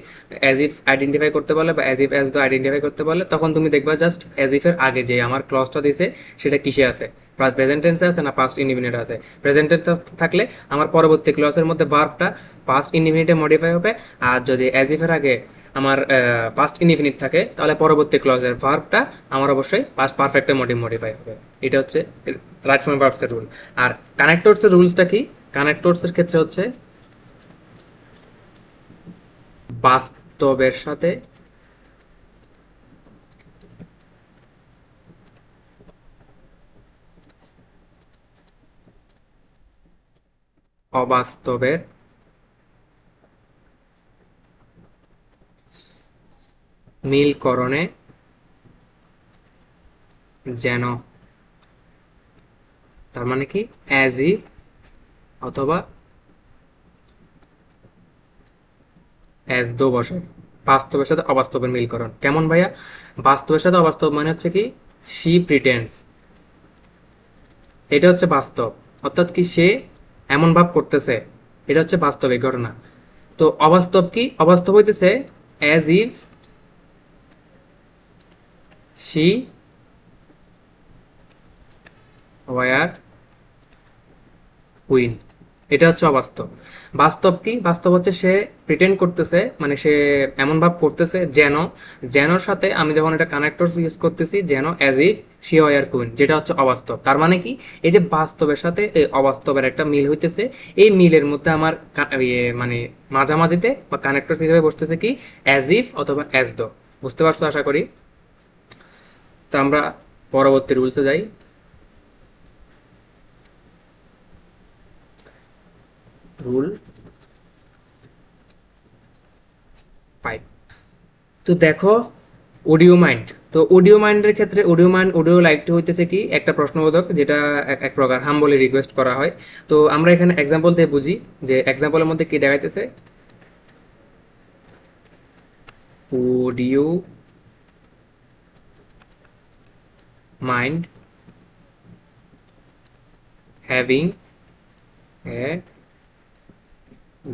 S1: অ্যাজ ইফ আইডেন্টিফাই করতে পারলে বা as if as though identify করতে পারলে, তখন তুমি দেখবা জাস্ট অ্যাজ ইফের আগে যে আমার ক্লজটা দিছে সেটা কিসে আছে, প্রেজেন্ট টেন্সে আছে না পাস্ট ইনডিফিনিট আছে। প্রেজেন্ট টেন্স থাকলে আমার পরবর্তী ক্লজের মধ্যে ভার্বটা পাস্ট ইনডিফিনিটে মডিফাই হবে, আর যদি অ্যাজ ইফের আগে আমার পাস্ট ইনডিফিনিট থাকে তাহলে পরবর্তী ক্লজের ভার্বটা আমার অবশ্যই পাস্ট পারফেক্টে মডিফাই হবে। এটা হচ্ছে রাইট ফর্ম ভার্বসের রুল। আর কানেক্টরসের রুলসটা কি, কানেক্টরসের ক্ষেত্রে হচ্ছে বাস্তবের সাথে অবাস্তবের মিলকরণে যেন, তার মানে কি অ্যাজ ইফ অথবা অ্যাজ দো বসে, বাস্তবের সাথে অবাস্তবের মিলকরণ। কেমন ভাইয়া? বাস্তবের সাথে অবাস্তব মানে হচ্ছে কি, শি প্রিটেন্ডস, এটা হচ্ছে বাস্তব, অর্থাৎ কি সে এমন ভাব করতেছে, এটা হচ্ছে বাস্তবিক ঘটনা। তো অবাস্তব কি, অবাস্তব হইতেছে as if she were queen, এটা হচ্ছে অবাস্তব। বাস্তব কি? বাস্তব হচ্ছে সে প্রিটেন্ড করতেছে, মানে সে এমন ভাব করতেছে যেন, যেনর সাথে আমি যখন এটা কানেক্টর ইউজ করতেছি যেন as if she were queen, যেটা হচ্ছে অবাস্তব। তার মানে কি? এই যে বাস্তবের সাথে এই অবাস্তবের একটা মিল হইতেছে, এই মিলের মধ্যে আমার মানে মাঝামাঝিতে বা কানেক্টর হিসেবে বসতেছে কি? অ্যাজ ইফ অথবা অ্যাজ দ। বুঝতে পারছো আশা করি। তো আমরা পরবর্তী রুলসে যাই। রুল 5। তো দেখো, অডিও মাইন্ড। তো অডিও মাইন্ডের ক্ষেত্রে অডিও মাইন্ড অডিও লাইকটা হইতেছে কি? একটা প্রশ্নবোধক, যেটা এক প্রকার হাম্বলি রিকোয়েস্ট করা হয়। তো আমরা এখানে এক্সাম্পল দিয়ে বুঝি, যে এক্সাম্পলের মধ্যে কি দেখাইতেছে? Audio mind having a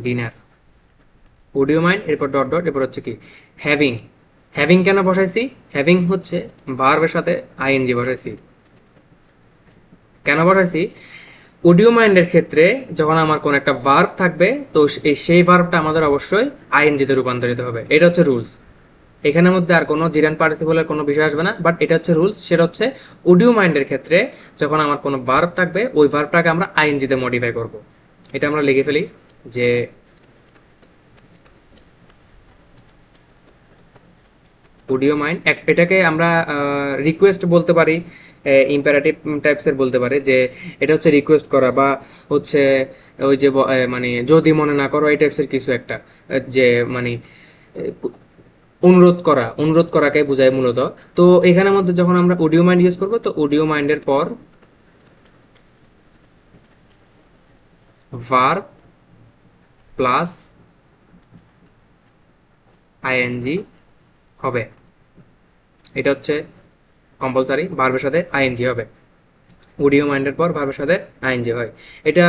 S1: dinner. Audio mind, এরপর ডট ডট, এরপর হচ্ছে কি? হ্যাভিং। হ্যাভিং কেন বসাইছি? হ্যাভিং হচ্ছে ভার্বের সাথে আইএনজি বসাইছি। কেন বসাইছি? অডিও মাইন্ডের ক্ষেত্রে যখন আমার কোন একটা ভার্ব থাকবে, তো সেই ভার্বটা আমাদের অবশ্যই আইএনজিতে রূপান্তরিত হবে। এটা হচ্ছে রুলস। এখানের মধ্যে আর কোনো জিরান পার্টিসিপলের কোনো বিষয় আসবে না, বাট এটা হচ্ছে রুলস। সেটা হচ্ছে অডিও মাইন্ডের ক্ষেত্রে যখন আমার কোনো ভার্ব থাকবে, ওই ভার্বটাকে আমরা আইএনজিতে মডিফাই করব। এটা আমরা লিখে ফেলি যে অডিও মাইন্ড, এটাকে আমরা রিকোয়েস্ট বলতে পারি, ইম্পারেটিভ টাইপসের বলতে পারে, যে এটা হচ্ছে রিকোয়েস্ট করা, বা হচ্ছে ওই যে মানে যদি মনে না করো এই টাইপসের কিছু একটা, যে মানে অনুরোধ করা, অনুরোধ করাকে বোঝায় মূলত। তো এখানের মধ্যে যখন আমরা অডিও মাইন্ড ইউজ করবো, তো অডিও মাইন্ডের পর ভার্ব প্লাস আইএনজি হবে। এটা হচ্ছে কম্পালসারি, ভার্বের সাথে আইএনজি হবে। অডিও মাইন্ডের পর ভার্বের সাথে আইএনজি হয়। এটা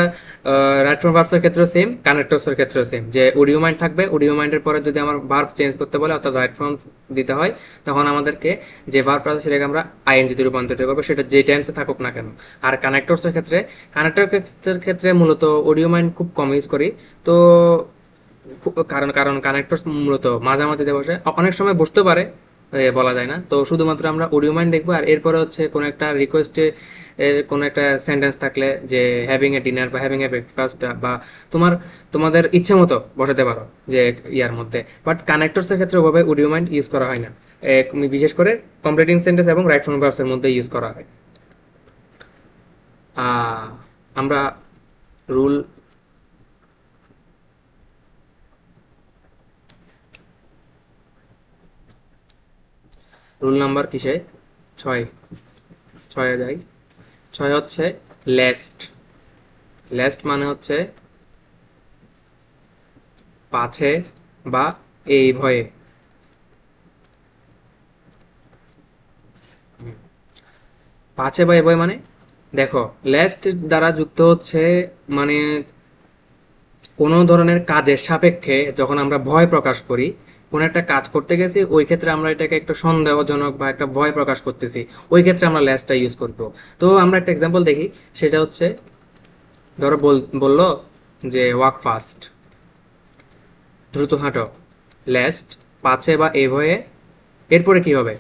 S1: রাইট ফ্রম ভার্বসের ক্ষেত্রেও সেম, কানেক্টরসের ক্ষেত্রেও সেম, যে অডিও মাইন্ড থাকবে, অডিও মাইন্ডের পরে যদি আমার ভার্ব চেঞ্জ করতে বলে, অর্থাৎ রাইট ফ্রম দিতে হয়, তখন আমাদেরকে যে ভার্বটা আছে সেটাকে আমরা আইএনজিতে রূপান্তরিত করবো, সেটা যে টেন্সে থাকুক না কেন। আর কানেক্টরসের ক্ষেত্রে, কানেক্টরের ক্ষেত্রে মূলত অডিও মাইন্ড খুব কম ইউজ করি। তো কারণ কারণ কানেক্টরস মূলত মাঝামাঝিতে বসে, অনেক সময় বসতে পারে, বলা যায় না। তো শুধুমাত্র আমরা অডিও মাইন্ড দেখবো। আর এরপরে হচ্ছে কোনো একটা রিকোয়েস্টে কোনো একটা সেন্টেন্স থাকলে, যে হ্যাভিং এ ডিনার বা হ্যাভিং এ ব্রেকফাস্ট, বা তোমাদের ইচ্ছে মতো বসাতে পারো যে ইয়ার মধ্যে। বাট কানেক্টরসের ক্ষেত্রে ওভাবে অডিও মাইন্ড ইউজ করা হয় না, বিশেষ করে কমপ্লিটিং সেন্টেন্স এবং রাইট ফ্রম ভার্বসের মধ্যে ইউজ করা হয়। আমরা রুল রুল নাম্বার কিসে? 6। 6-এ যাই। 6 হচ্ছে লেস্ট। লেস্ট মানে হচ্ছে পাছে বা এই ভয়ে। পাছে বা এই ভয়ে মানে, দেখো, লেস্ট দ্বারা যুক্ত হচ্ছে মানে কোনো ধরনের কাজের সাপেক্ষে যখন আমরা ভয় প্রকাশ করি, কোনো একটা কাজ করতে গেছি, ওই ক্ষেত্রে আমরা এটাকে একটা সন্দেহজনক বা একটা ভয় প্রকাশ করতেছি, ওই ক্ষেত্রে আমরা লেসটা ইউজ করব। তো আমরা একটা এক্সাম্পল দেখি। সেটা হচ্ছে, ধরো বললো যে ওয়াক ফাস্ট, দ্রুত হাঁটো। লেস্ট পাছে বা এ ভয়ে, এরপরে কি হবে?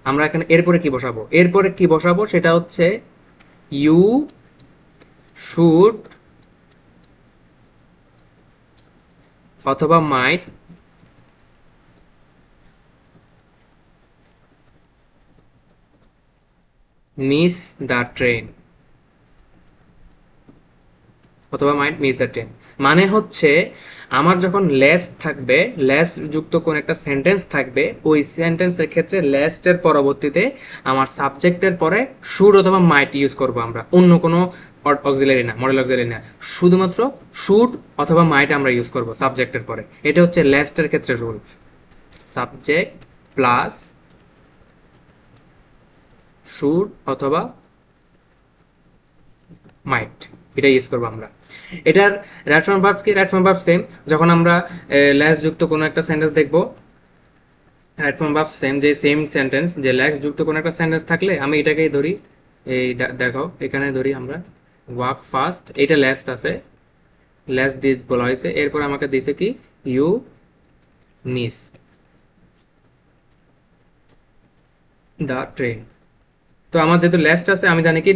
S1: আমরা এখানে এরপরে কি বসাবো? এরপরে কি বসাবো সেটা হচ্ছে ইউ শুড অথবা মাইট মিস দ্য ট্রেন, অথবা মাইট মিস দ্য ট্রেন। মানে হচ্ছে আমার যখন লেস থাকবে, লেস যুক্ত কোন একটা সেন্টেন্স থাকবে, ওই সেন্টেন্সের ক্ষেত্রে লেস্টের পরবর্তীতে আমার সাবজেক্টের পরে শুড অথবা মাইট ইউজ করব আমরা, অন্য কোনো অক্সিলারি না, মডেল অক্সিলারি না, শুধুমাত্র শুড অথবা মাইট আমরা ইউজ করব সাবজেক্টের পরে। এটা হচ্ছে লেস্টের ক্ষেত্রে রুল। সাবজেক্ট প্লাস শুড অথবা মাইট, এটা ইউজ করবো আমরা। এটার রাইট ফর্ম ভার্বস কি? Right form verb same. যখন আমরা ল্যাস যুক্ত কোনো একটা সেন্টেন্স দেখবো, রাইট ফর্ম ভার্ব সেম, যে সেম সেন্টেন্স, যে ল্যাস যুক্ত কোনো একটা সেন্টেন্স থাকলে আমি এটাকেই ধরি। এই দেখো, এখানে ধরি আমরা ওয়াক ফাস্ট, এটা ল্যাস্ট আছে, লেস দিস বলা হয়েছে, এরপর আমাকে দিছে কি ইউ মিস দ্য ট্রেন। তো আমার যেহেতু লেস্ট আছে, আমি জানি কি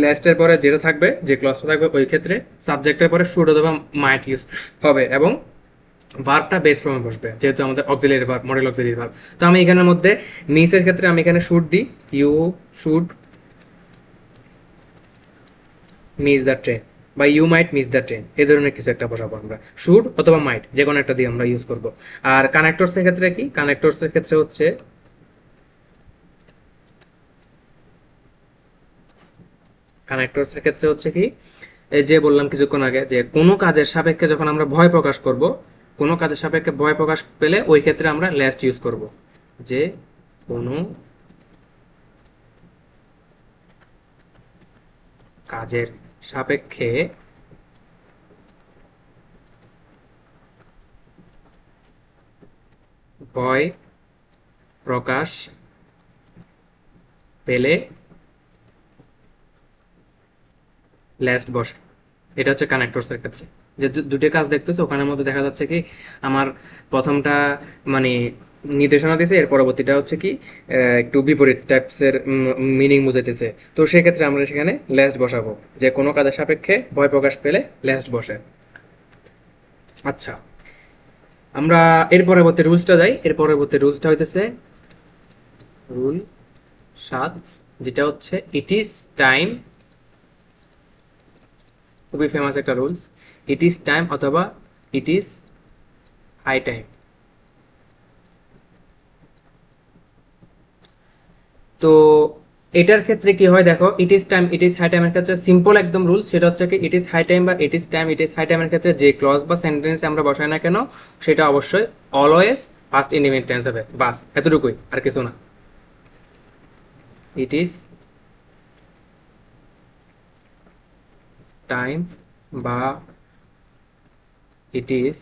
S1: লেস্টের পরে যেটা থাকবে, যে ক্লজটা থাকবে, ওই ক্ষেত্রে সাবজেক্টের পরে শুড অথবা মাইট ইউজ হবে, এবং ভার্বটা বেস ফর্মে বসবে, যেহেতু আমাদের auxiliary verb, model auxiliary verb. তো আমি এখানের মধ্যে মিসের ক্ষেত্রে আমি এখানে শুড দিই, you should miss the train, বা you might miss the train, এই ধরনের কিছু একটা বসাবো আমরা। শুড অথবা মাইট যে কোনো একটা দিয়ে আমরা ইউজ করব। আর কানেক্টরসের ক্ষেত্রে কি, কানেক্টরসের ক্ষেত্রে হচ্ছে, কানেক্টরসের ক্ষেত্রে হচ্ছে কি, এই যে বললাম কিছুক্ষণ আগে, যে কোনো কাজের সাপেক্ষে যখন আমরা ভয় প্রকাশ করব, কোনো কাজের সাপেক্ষে ভয় প্রকাশ পেলে ওই ক্ষেত্রে আমরা লেস্ট ইউজ করব। যে কোনো কাজের সাপেক্ষে ভয় প্রকাশ পেলে লেস্ট বসে। এটা হচ্ছে কানেক্টরসের ক্ষেত্রে। যে দুটো কাজ দেখতেছো, ওখানের মধ্যে দেখা যাচ্ছে কি আমার প্রথমটা মানে নির্দেশনা দিয়েছে, এর পরবর্তীটা হচ্ছে কি একটু বিপরীত টাইপসের মিনিং বুঝাইতেছে। তো সেক্ষেত্রে আমরা সেখানে লেস্ট বসাবো, যে কোনো কাজের সাপেক্ষে ভয় প্রকাশ পেলে লেস্ট বসে। আচ্ছা, আমরা এর পরবর্তী রুলসটা যাই। এর পরবর্তী রুলসটা হইতেছে রুল 7, যেটা হচ্ছে ইট ইজ টাইম। খুবই ফেমাস একটা রুলস, ইট ইজ টাইম অথবা ইট ইজ হাই টাইম। তো এটার ক্ষেত্রে কি হয় দেখো, it is time it is high টাইমের ক্ষেত্রে সিম্পল একদম রুল, সেটা হচ্ছে কি ইট ইজ হাই টাইম বা it is time it is high টাইমের ক্ষেত্রে যে ক্লজ বা সেন্টেন্স আমরা বসাই না কেন, সেটা অবশ্যই অলওয়েজ পাস্ট ইনডিফিনিট টেন্স হবে, বাস এতটুকুই, আর কিছু না। ইট ইজ টাইম বা ইট ইজ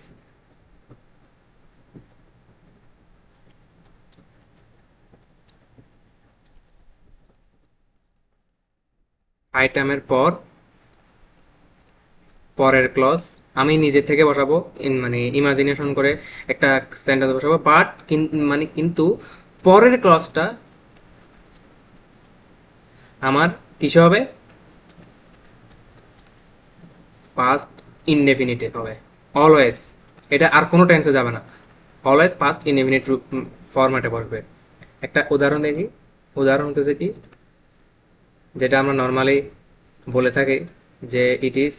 S1: হাই টাইমের পর পরের ক্লজ আমি নিজে থেকে বসাবো, মানে ইমাজিনেশন করে একটা সেন্টেন্স বসাবো, বাট মানে কিন্তু পরের ক্লজটা আমার কিসে হবে, পাস্ট ইনডেফিনিটে হবে অলওয়েজ। এটা আর কোনো টেন্সে যাবে না, অলওয়েজ পাস্ট ইনডেফিনিট ফরম্যাটে বসবে। একটা উদাহরণ দেখি। উদাহরণ হতেছে কি, যেটা আমরা নর্মালি বলে থাকি, যে ইট ইজ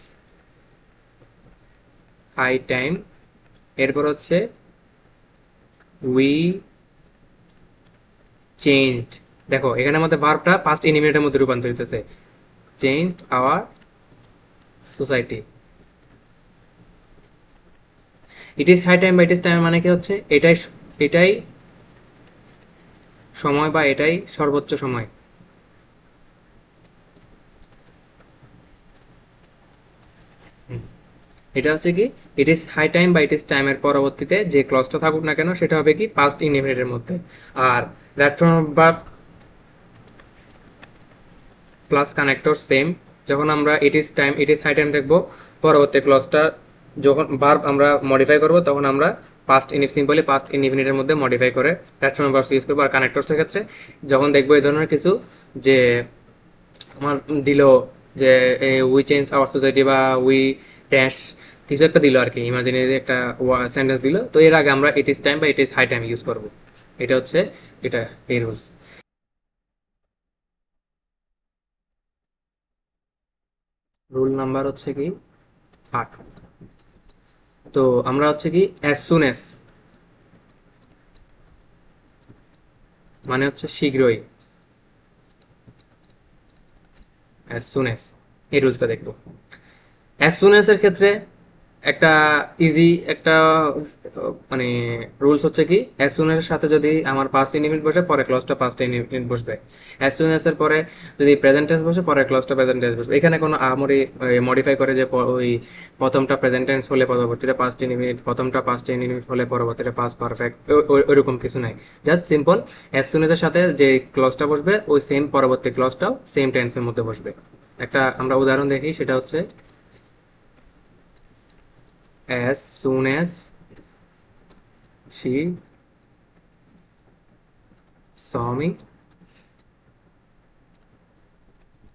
S1: হাই টাইম, এরপর হচ্ছে উই চেঞ্জড। দেখো এখানে আমাদের ভার্বটা পাস্ট ইনডিফিনিটের মধ্যে রূপান্তরিত হচ্ছে, changed our society. It is high time বা ইট ইজ টাইম মানে কি হচ্ছে, এটাই এটাই সময় বা এটাই সর্বোচ্চ সময়। এটা হচ্ছে কি ইট ইজ হাই টাইম বা ইট ইজ টাইমের পরবর্তীতে যে ক্লজটা থাকুক না কেন, সেটা হবে কি পাস্ট ইনডিফিনিটের মধ্যে। আর that from verb plus connector same. যখন আমরা it is time it is high time দেখবো, পরবর্তী ক্লজটা যখন ভার্ব আমরা মডিফাই করব, তখন আমরা পাস্ট ইন সিম্পলি পাস্ট ইনডিফিনিটের মধ্যে মডিফাই করে দ্যাট ফ্রম ভার্বস ইউজ করবো। আর কানেক্টরসের ক্ষেত্রে যখন দেখবো এই ধরনের কিছু, যে আমার দিল যে উই চেঞ্জ আওয়ার সোসাইটি বা উই ড্যাশ কিছু একটা দিল আর কি, ইমাজিনারি একটা সেন্টেন্স দিল, তো এর আগে আমরা ইট ইজ টাইম বা it is high time use করব। এটা হচ্ছে এটা এই রুলস। রুল নাম্বার হচ্ছে কি 8। তো আমরা হচ্ছে কি অ্যাজ সুন অ্যাজ মানে হচ্ছে শীঘ্রই, অ্যাজ সুন অ্যাজ এই রুলসটা দেখবো। অ্যাজ সুন অ্যাজ এর ক্ষেত্রে একটা ইজি একটা মানে রুলস হচ্ছে কি, অ্যাজ সুন এর সাথে যদি আমার পাস্ট ইনডিফিনিট বসে, পরে ক্লজটা পাস্ট ইনডিফিনিট বসবে। অ্যাজ সুন এর পরে যদি প্রেজেন্ট টেন্স বসে, পরে ক্লজটা প্রেজেন্ট টেন্স বসবে। এখানে কোনো আমরি মডিফাই করে যে ওই প্রথমটা প্রেজেন্ট টেন্স হলে পরবর্তীতে পাস্ট ইনডিফিনিট, প্রথমটা পাস্ট ইনডিফিনিট হলে পরবর্তীতে পাস্ট পারফেক্ট, ওইরকম কিছু নাই। জাস্ট সিম্পল অ্যাজ সুন এর সাথে যে ক্লজটা বসবে, ওই সেম পরবর্তী ক্লজটাও সেম টেন্সের মধ্যে বসবে। একটা আমরা উদাহরণ দেখি, সেটা হচ্ছে as soon as she saw me,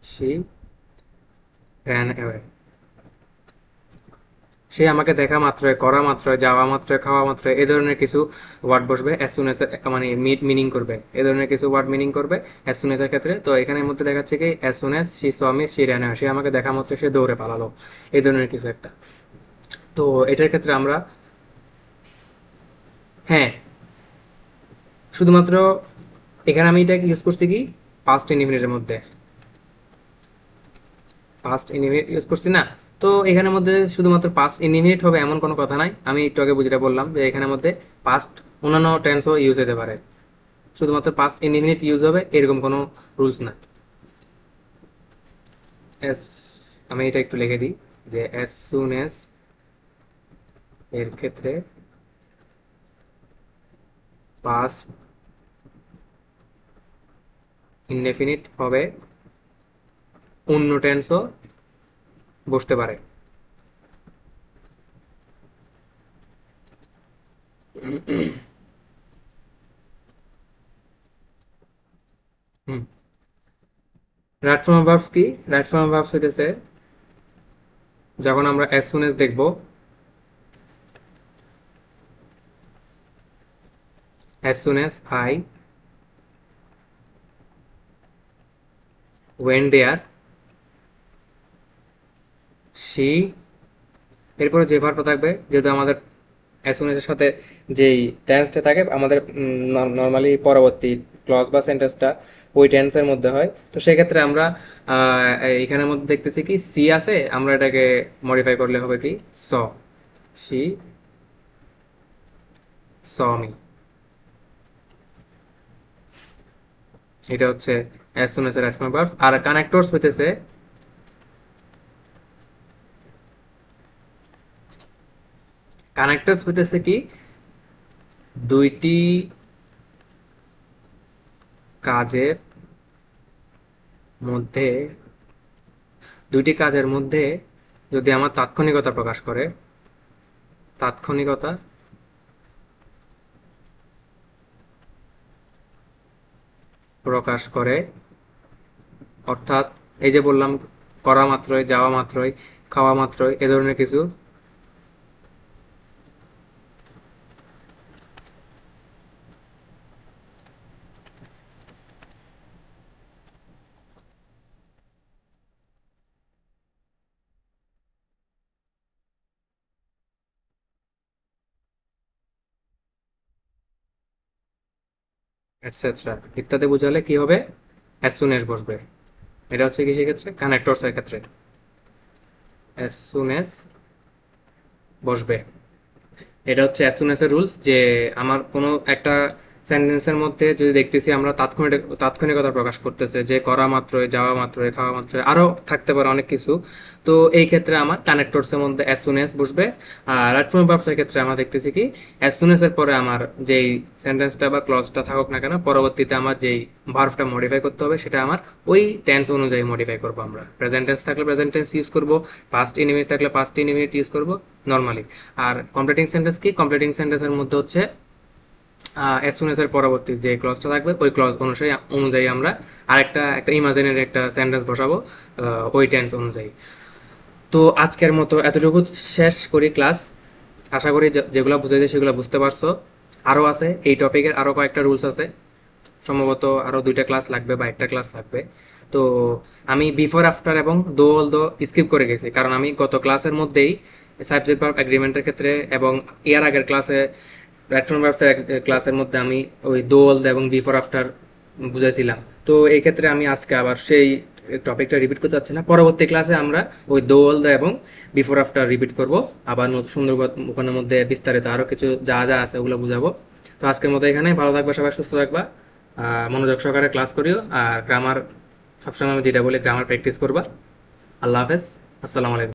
S1: she ran away. সে আমাকে দেখা মাত্রই, করা মাত্রই, যাওয়া মাত্রই, খাওয়া মাত্রই এই ধরনের কিছু ওয়ার্ড বসবে অ্যাজ সুন এস, মানে মিনিং করবে, এই ধরনের কিছু ওয়ার্ড মিনিং করবে অ্যাজ সুন এস এর ক্ষেত্রে। তো এখানের মধ্যে দেখাচ্ছে কি as soon as she saw me she ran away, সে আমাকে দেখা মাত্র সে দৌড়ে পালালো, এই ধরনের কিছু একটা। তো এটার ক্ষেত্রে আমরা, হ্যাঁ, শুধুমাত্র এখানে আমি এটা ইউজ করছি কি পাস্ট ইনডিফিনিটের মধ্যে, পাস্ট ইনডিফিনিট ইউজ করছি না। তো এখানের মধ্যে শুধুমাত্র পাস্ট ইনডিফিনিট হবে এমন কোনো কথা নাই, আমি একটু আগে বুঝিয়ে বললাম যে এখানের মধ্যে পাস্ট অন্যান্য টেন্সও ইউজ হতে পারে, শুধুমাত্র পাস্ট ইনডিফিনিট ইউজ হবে এরকম কোনো রুলস না। এস, আমি এটা একটু লিখে দিই যে অ্যাজ সুন এস এর ক্ষেত্রে পাস্ট ইনডেফিনিট হবে, অন্য টেন্সও বসতে পারে। হুম, রাইট ফর্ম ভার্বস কি? রাইট ফর্ম ভার্বস হইতেছে যখন আমরা অ্যাজ সুন এস দেখবো, as soon as I went there, she, এরপরে যে ভার্বটা থাকবে, যেহেতু আমাদের as soon as এর সাথে যেই টেন্সটা থাকে আমাদের নর্মালি পরবর্তী ক্লজ বা সেন্টেন্সটা ওই টেন্সের মধ্যে হয়, তো সেক্ষেত্রে আমরা এখানের মধ্যে দেখতেছি কি সি আছে, আমরা এটাকে মডিফাই করলে হবে কি স, শি স মি, এটা হচ্ছে as soon as এর রাইট ফর্ম ভার্বস। আর কানেক্টরস হইতেছে, কানেক্টরস হইতেছে কি দুইটি কাজের মধ্যে, দুইটি কাজের মধ্যে যদি আমার তাৎক্ষণিকতা প্রকাশ করে, তাৎক্ষণিকতা প্রকাশ করে, অর্থাৎ এই যে বললাম করা মাত্রই, যাওয়া মাত্রই, খাওয়া মাত্রই এ ধরনের কিছু, এটসেট্রা ইত্যাদি বোঝালে কি হবে অ্যাজ সুন এস বসবে। এটা হচ্ছে কি সেক্ষেত্রে কানেক্টরস এর ক্ষেত্রে অ্যাজ সুন এস বসবে। এটা হচ্ছে অ্যাজ সুন অ্যাজ এর রুলস, যে আমার কোনো একটা সেন্টেন্সের মধ্যে যদি দেখতেছি আমরা তাৎক্ষণিকতা প্রকাশ করতেছে, যে করা মাত্রই, যাওয়া মাত্রই, খাওয়া মাত্রই, আরো থাকতে পারে অনেক কিছু, তো এই ক্ষেত্রে আমার কানেক্টরস এর মধ্যে অ্যাজ সুন অ্যাজ বসবে। আর রাইট ফর্ম ভার্বস এর ক্ষেত্রে আমরা দেখতেছি কি অ্যাজ সুন অ্যাজ এর পরে আমার যেই সেন্টেন্সটা বা ক্লজটা থাকুক না কেন, পরবর্তীতে আমার যেই ভার্বটা মডিফাই করতে হবে সেটা আমার ওই টেন্স অনুযায়ী মডিফাই করবো। আমরা প্রেজেন্ট টেন্স থাকলে প্রেজেন্ট টেন্স ইউজ করবো, পাস্ট ইনডিফিনিট থাকলে পাস্ট ইনডিফিনিট ইউজ করবো নর্মালি। আর কমপ্লিটিং সেন্টেন্স কি, কমপ্লিটিং সেন্টেন্সের মধ্যে হচ্ছে অ্যাজ সুন এস এর পরবর্তী যে ক্লজটা থাকবে ওই ক্লজ অনুযায়ী আমরা আরেকটা একটা ইমাজিনারি একটা সেন্টেন্স বসাবো ওই টেন্স অনুযায়ী। তো আজকের মতো এতটুকু শেষ করি ক্লাস। আশা করি যেগুলো বুঝাইছে সেগুলো বুঝতে পারছো। আরও আছে এই টপিকের, আরও কয়েকটা রুলস আছে, সম্ভবত আরও দুইটা ক্লাস লাগবে বা একটা ক্লাস লাগবে। তো আমি বিফোর আফটার এবং দো অল দো স্কিপ করে গেছি, কারণ আমি গত ক্লাসের মধ্যেই সাবজেক্ট ভার্ব এগ্রিমেন্টের ক্ষেত্রে এবং এর আগের ক্লাসে প্ল্যাটফর্ম ভার্বসের ক্লাসের মধ্যে আমি ওই দো অল দো এবং বিফোর আফটার বুঝাইছিলাম। তো এই ক্ষেত্রে আমি আজকে আবার সেই টপিকটা রিপিট করতে চাচ্ছি না, পরবর্তী ক্লাসে আমরা ওই দো অল দো এবং বিফোর আফটার রিপিট করব, আবার নতুন সুন্দর ওখানের মধ্যে বিস্তারিত আরও কিছু যা যা আছে ওগুলো বুঝাবো। তো আজকের মতো এখানে, ভালো থাকবা সবাই, সুস্থ থাকবা, মনোযোগ সহকারে ক্লাস করিও, আর গ্রামার সবসময় আমি যেটা বলি গ্রামার প্র্যাকটিস করবা। আল্লাহ হাফেজ, আসসালামু আলাইকুম।